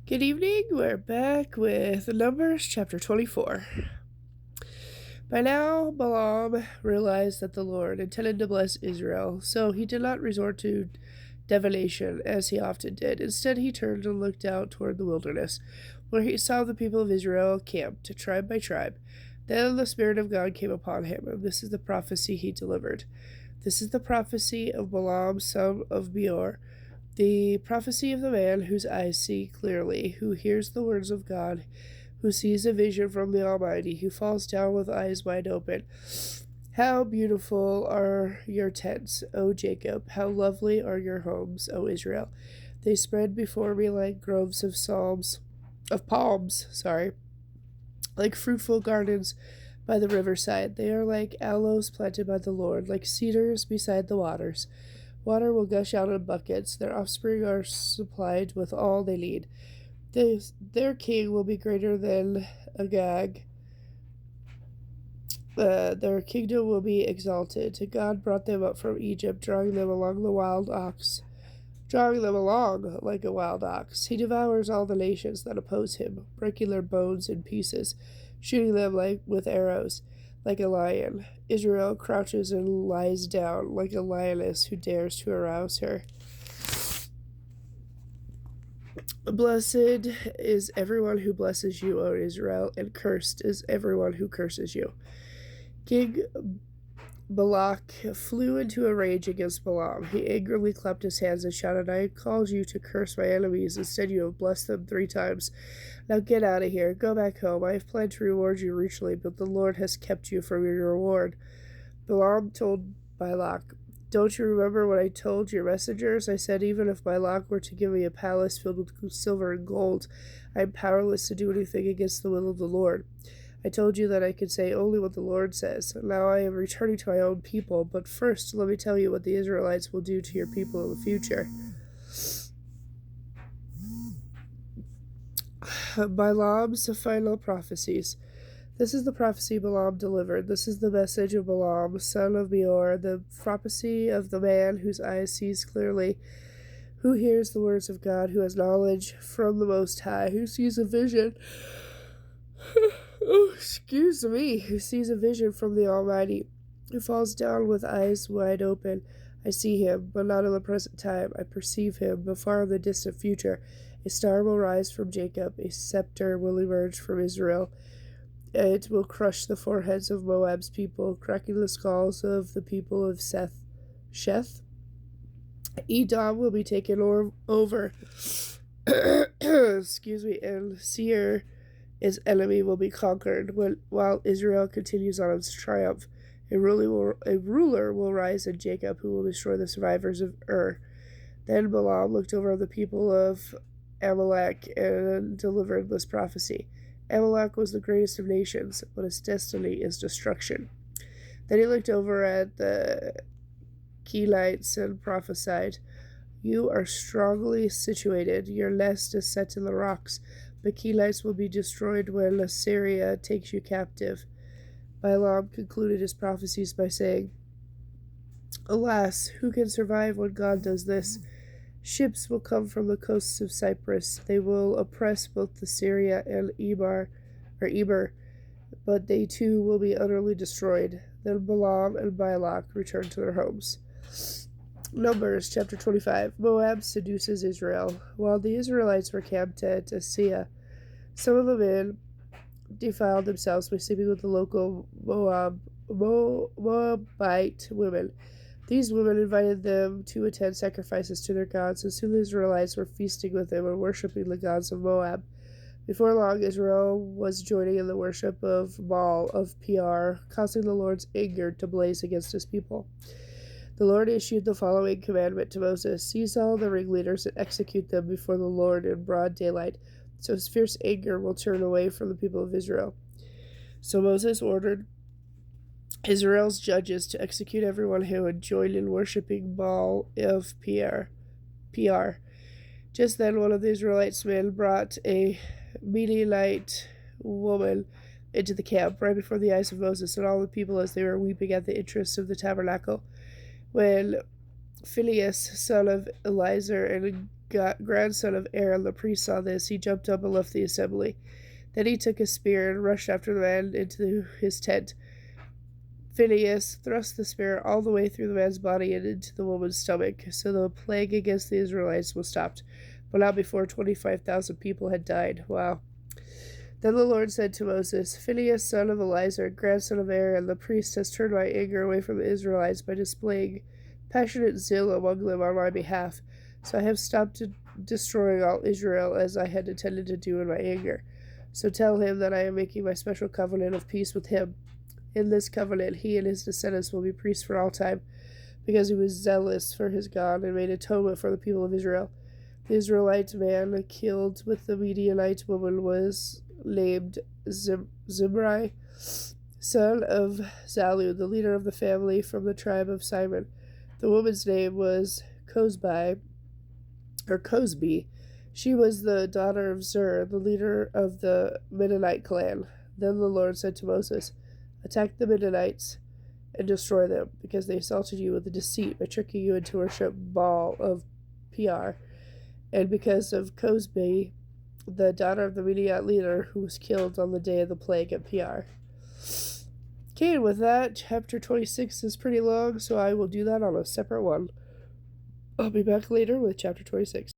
Good evening. We're back with Numbers chapter 24. By now, Balaam realized that the Lord intended to bless Israel, so he did not resort to divination as he often did. Instead, he turned and looked out toward the wilderness, where he saw the people of Israel camped, tribe by tribe. Then the Spirit of God came upon him, and this is the prophecy he delivered. This is the prophecy of Balaam, son of Beor, the prophecy of the man whose eyes see clearly, who hears the words of God, who sees a vision from the Almighty, who falls down with eyes wide open. How beautiful are your tents, O Jacob! How lovely are your homes, O Israel! They spread before me like groves of palms, like fruitful gardens by the riverside. They are like aloes planted by the Lord, like cedars beside the waters. Water will gush out in buckets. Their offspring are supplied with all they need. Their king will be greater than Agag. Their kingdom will be exalted. God brought them up from Egypt, drawing them along like a wild ox. He devours all the nations that oppose him, breaking their bones in pieces, shooting them with arrows, like a lion. Israel crouches and lies down like a lioness who dares to arouse her. Blessed is everyone who blesses you, O Israel, and cursed is everyone who curses you. King Balak flew into a rage against Balaam. He angrily clapped his hands and shouted, I called you to curse my enemies. Instead, you have blessed them 3 times. Now get out of here. Go back home. I have planned to reward you richly, but the Lord has kept you from your reward. Balaam told Balak, Don't you remember what I told your messengers? I said, even if Balak were to give me a palace filled with silver and gold, I am powerless to do anything against the will of the Lord. I told you that I could say only what the Lord says. Now I am returning to my own people, but first let me tell you what the Israelites will do to your people in the future. Balaam's final prophecies. This is the prophecy Balaam delivered. This is the message of Balaam, son of Beor, the prophecy of the man whose eyes sees clearly, who hears the words of God, who has knowledge from the Most High, who sees a vision. Who sees a vision from the Almighty, who falls down with eyes wide open. I see him, but not in the present time. I perceive him, but far in the distant future. A star will rise from Jacob, a scepter will emerge from Israel. It will crush the foreheads of Moab's people, cracking the skulls of the people of Sheth. Edom will be taken over. And Seir, his enemy, will be conquered, while Israel continues on its triumph. A ruler will rise in Jacob who will destroy the survivors of Ur. Then Balaam looked over the people of Amalek and delivered this prophecy. Amalek was the greatest of nations, but its destiny is destruction. Then he looked over at the Kenites and prophesied, You are strongly situated. Your nest is set in the rocks. The Kenites will be destroyed when Assyria takes you captive. Balaam concluded his prophecies by saying, Alas, who can survive when God does this? Ships will come from the coasts of Cyprus. They will oppress both the Syria and Eber, but they too will be utterly destroyed. Then Balaam and Balak returned to their homes. Numbers chapter 25. Moab seduces Israel. While the Israelites were camped at Assia, some of the men defiled themselves by sleeping with the local Moabite women. These women invited them to attend sacrifices to their gods, and soon the Israelites were feasting with them and worshiping the gods of Moab. Before long, Israel was joining in the worship of Baal of Peor, causing the Lord's anger to blaze against his people. The Lord issued the following commandment to Moses: Seize all the ringleaders and execute them before the Lord in broad daylight, so his fierce anger will turn away from the people of Israel. So Moses ordered Israel's judges to execute everyone who had joined in worshipping Baal of Peor. Just then one of the Israelites' men brought a Midianite woman into the camp, right before the eyes of Moses and all the people as they were weeping at the entrance of the tabernacle. When Phinehas, son of Eleazar, and grandson of Aaron the priest, saw this, he jumped up and left the assembly. Then he took a spear and rushed after the man into his tent. Phinehas thrust the spear all the way through the man's body and into the woman's stomach, so the plague against the Israelites was stopped, but not before 25,000 people had died. Wow. Then the Lord said to Moses, Phinehas, son of Eleazar, grandson of Aaron, the priest, has turned my anger away from the Israelites by displaying passionate zeal among them on my behalf, so I have stopped destroying all Israel as I had intended to do in my anger. So tell him that I am making my special covenant of peace with him. In this covenant, he and his descendants will be priests for all time, because he was zealous for his God and made atonement for the people of Israel. The Israelite man killed with the Midianite woman was named Zimri, son of Zalu, the leader of the family from the tribe of Simon. The woman's name was Cosbi. She was the daughter of Zur, the leader of the Midianite clan. Then the Lord said to Moses, Attack the Midianites and destroy them, because they assaulted you with deceit by tricking you into worship Baal of Peor, and because of Cosbi, the daughter of the Midianite leader, who was killed on the day of the plague at Peor. Okay, and with that, chapter 26 is pretty long, so I will do that on a separate one. I'll be back later with chapter 26.